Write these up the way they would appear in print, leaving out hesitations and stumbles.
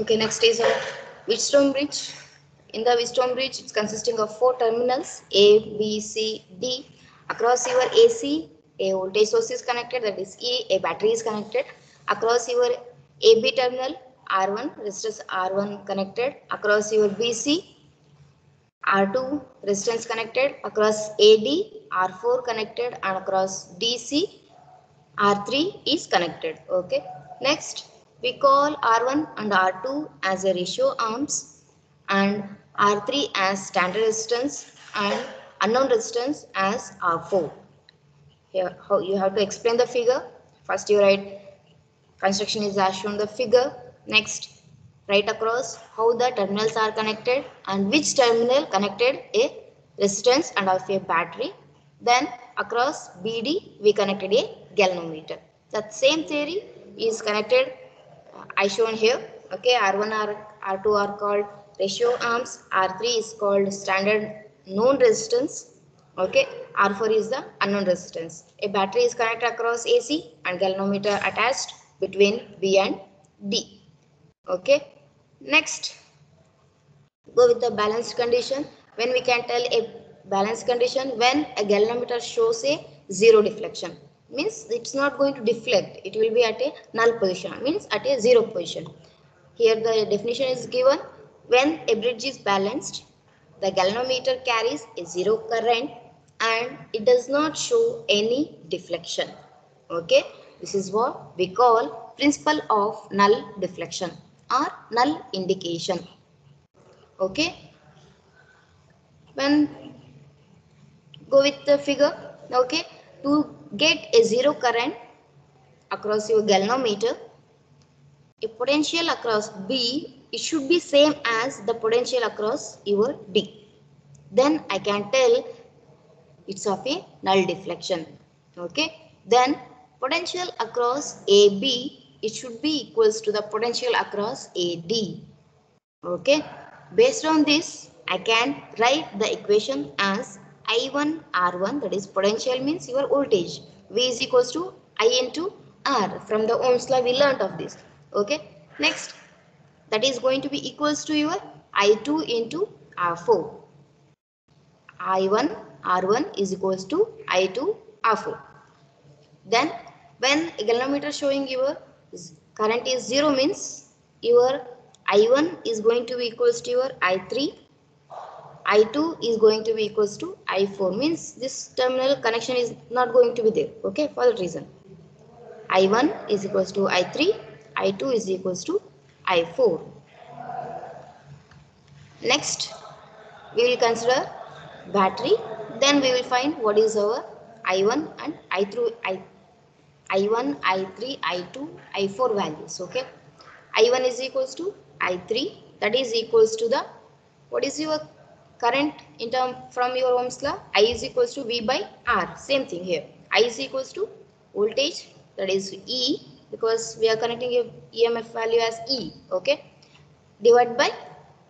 Okay, next is a Wheatstone bridge. In the Wheatstone bridge, it's consisting of four terminals A, B, C, D. Across your AC, a voltage source is connected, that is E. A battery is connected. Across your AB terminal, R1 resistance R1 connected. Across your BC, R2 resistance connected. Across AD, R4 connected, and across DC, R3 is connected. Okay. Next, we call R1 and R2 as a ratio arms and R3 as standard resistance and unknown resistance as R4. Here, how you have to explain the figure. First, you write construction is as shown the figure. Next, write across how the terminals are connected and which terminal connected a resistance and also a battery. Then across BD we connected a galvanometer. That same theory is connected I shown here. Okay, R1 R2 are called ratio arms, R3 is called standard known resistance. Okay, R4 is the unknown resistance. A battery is connected across AC and galvanometer attached between B and D. Okay, next go with the balanced condition. When we can tell a balanced condition, when a galvanometer shows a zero deflection, means it's not going to deflect, it will be at a null position, means at a zero position. Here the definition is given: when a bridge is balanced, the galvanometer carries a zero current and it does not show any deflection. Okay, this is what we call principle of null deflection or null indication. Okay, when go with the figure. Okay, to get a zero current across your galvanometer, a potential across B, it should be same as the potential across your D. Then I can tell it's of a null deflection. Okay, then potential across AB, it should be equals to the potential across AD. Okay, based on this, I can write the equation as I1 R1, that is potential means your voltage. V is equals to I into R. From the Ohm's law we learnt of this. Okay, next that is going to be equals to your I2 into R4. I1 R1 is equals to I2 R4. Then when a galvanometer showing your current is 0 means your I1 is going to be equals to your I3, I2 is going to be equals to I4, means this terminal connection is not going to be there. Okay, for that reason I1 is equals to I3, I2 is equals to I4. Next we will consider battery, then we will find what is our I1 and I1, I3, I2, I4 values. Okay, I1 is equals to I3, that is equals to the, what is your current in term from your Ohm's law? I is equals to V by R. Same thing here. I is equals to voltage, that is E, because we are connecting a EMF value as E. Okay, divided by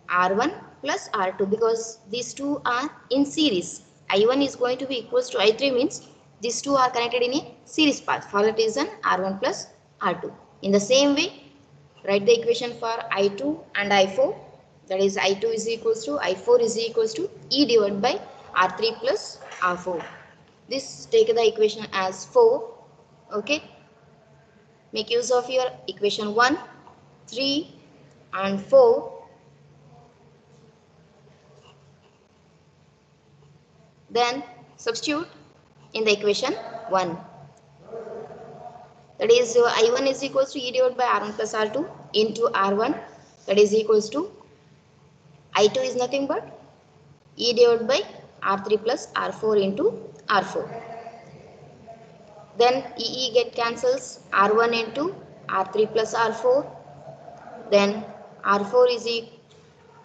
R1 plus R2, because these two are in series. I1 is going to be equals to I3, means these two are connected in a series path. For that reason R1 plus R2. In the same way, write the equation for I2 and I4. That is I2 is equals to I4 is equals to E divided by R3 plus R4. This take the equation as 4. Okay. Make use of your equation 1, 3 and 4. Then substitute in the equation 1. That is I1 is equals to E divided by R1 plus R2 into R1, that is equals to I2 is nothing but E divided by R3 plus R4 into R4. Then EE get cancels, R1 into R3 plus R4. Then R4 is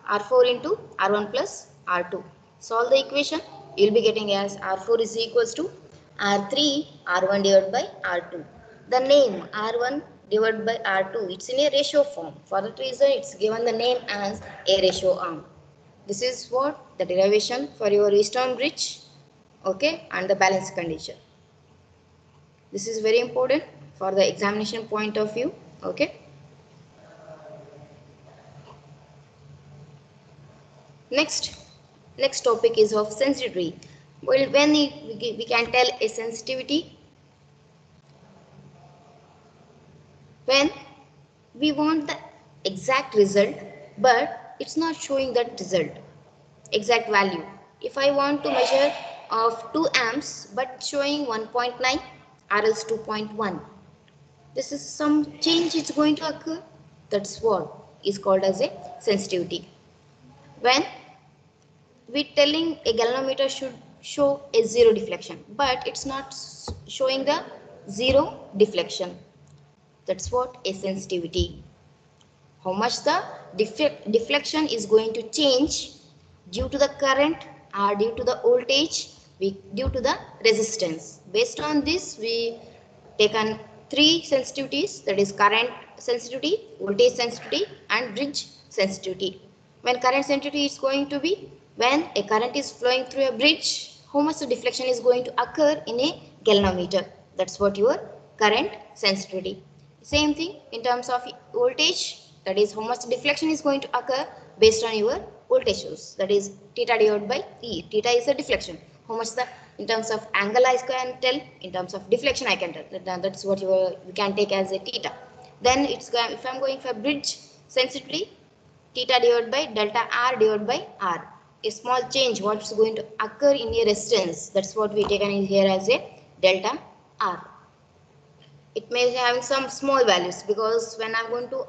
R4 into R1 plus R2. Solve the equation. You will be getting as R4 is equals to R3 R1 divided by R2. The name R1 divided by R2, it's in a ratio form. For that reason, it's given the name as a ratio arm. This is what the derivation for your Wheatstone bridge, okay, and the balance condition. This is very important for the examination point of view, okay. Next topic is of sensitivity. Well, when we can tell a sensitivity when we want the exact result, but it's not showing that result, exact value. If I want to measure of 2 amps, but showing 1.9 or else 2.1, this is some change is going to occur. That's what is called as a sensitivity. When we telling a galvanometer should show a zero deflection, but it's not showing the zero deflection. That's what a sensitivity. How much the deflection is going to change due to the current or due to the voltage, due to the resistance. Based on this, we taken three sensitivities, that is current sensitivity, voltage sensitivity and bridge sensitivity. When current sensitivity is going to be when a current is flowing through a bridge, how much the deflection is going to occur in a galvanometer. That's what your current sensitivity. Same thing in terms of voltage, that is how much deflection is going to occur based on your voltage source, that is theta divided by E. Theta is a deflection. How much the in terms of angle I can tell, in terms of deflection I can tell. That's what we can take as a theta. Then it's if I'm going for bridge sensitivity, theta divided by delta R divided by R. A small change what's going to occur in a resistance. That's what we taken in here as a delta R. It may have some small values, because when I'm going to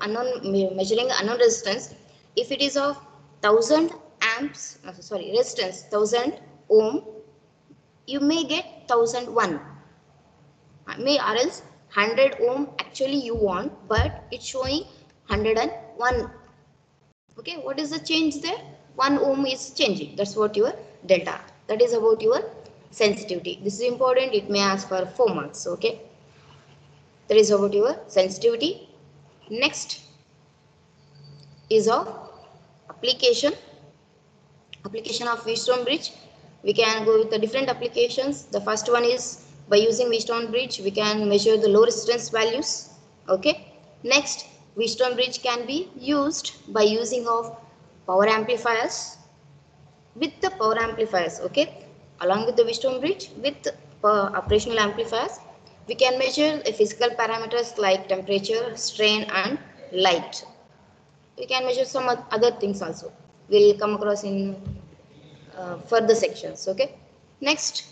measuring unknown resistance, if it is of 1000 amps, resistance 1000 ohm, you may get 1001. May or else 100 ohm actually you want, but it's showing 101. Okay, what is the change there? 1 ohm is changing. That's what your delta. That is about your sensitivity. This is important. It may ask for 4 marks. Okay. That is about your sensitivity. Next is of application of Wheatstone bridge. We can go with the different applications. The first one is by using Wheatstone bridge we can measure the low resistance values. Okay. Next, Wheatstone bridge can be used by using of power amplifiers. With the power amplifiers, okay, along with the Wheatstone bridge with operational amplifiers, we can measure the physical parameters like temperature, strain and light. We can measure some other things also. We'll come across in further sections. Okay. Next,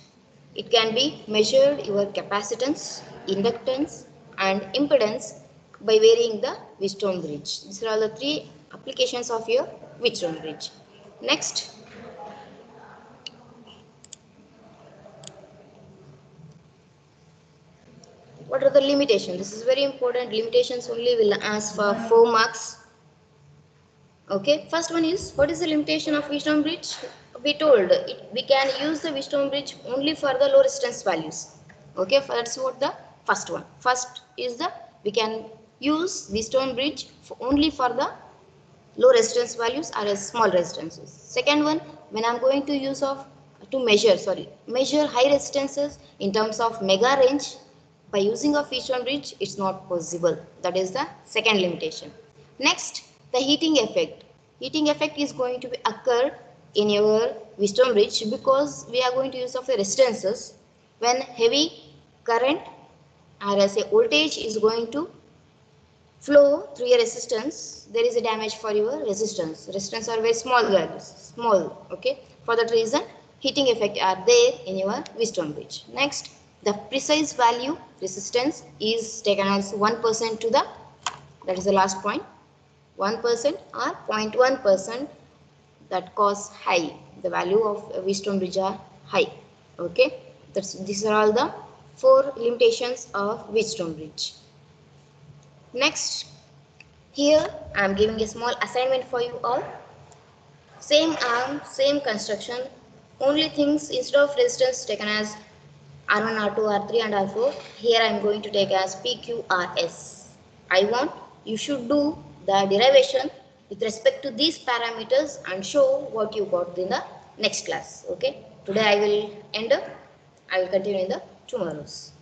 it can be measured your capacitance, inductance and impedance by varying the Wheatstone bridge. These are all the three applications of your Wheatstone bridge. Next, what are the limitations? This is very important. Limitations only will ask for 4 marks. Okay, first one is, what is the limitation of Wheatstone bridge? We told we can use the Wheatstone bridge only for the low resistance values. Okay, that's what the first one. First is the we can use Wheatstone bridge only for the low resistance values or as small resistances. Second one, when I'm going to use of to measure high resistances in terms of mega range by using of Wheatstone bridge, it's not possible. That is the second limitation. Next, the heating effect. Heating effect is going to be occur in your Wheatstone bridge because we are going to use of the resistances. When heavy current or as a voltage is going to flow through your resistance, there is a damage for your resistance. Resistance are very small values, small. Okay, for that reason, heating effect are there in your Wheatstone bridge. Next, the precise value resistance is taken as 1% to the, that is the last point, 1% or 0.1% that cause high. The value of Wheatstone bridge are high. Okay, these are all the 4 limitations of Wheatstone bridge. Next, here I am giving a small assignment for you all. Same arm, same construction, only things instead of resistance taken as R1, R2, R3 and R4, here I am going to take as PQRS. I want you should do the derivation with respect to these parameters and show what you got in the next class. Okay. Today I will end up. I will continue in the tomorrow's.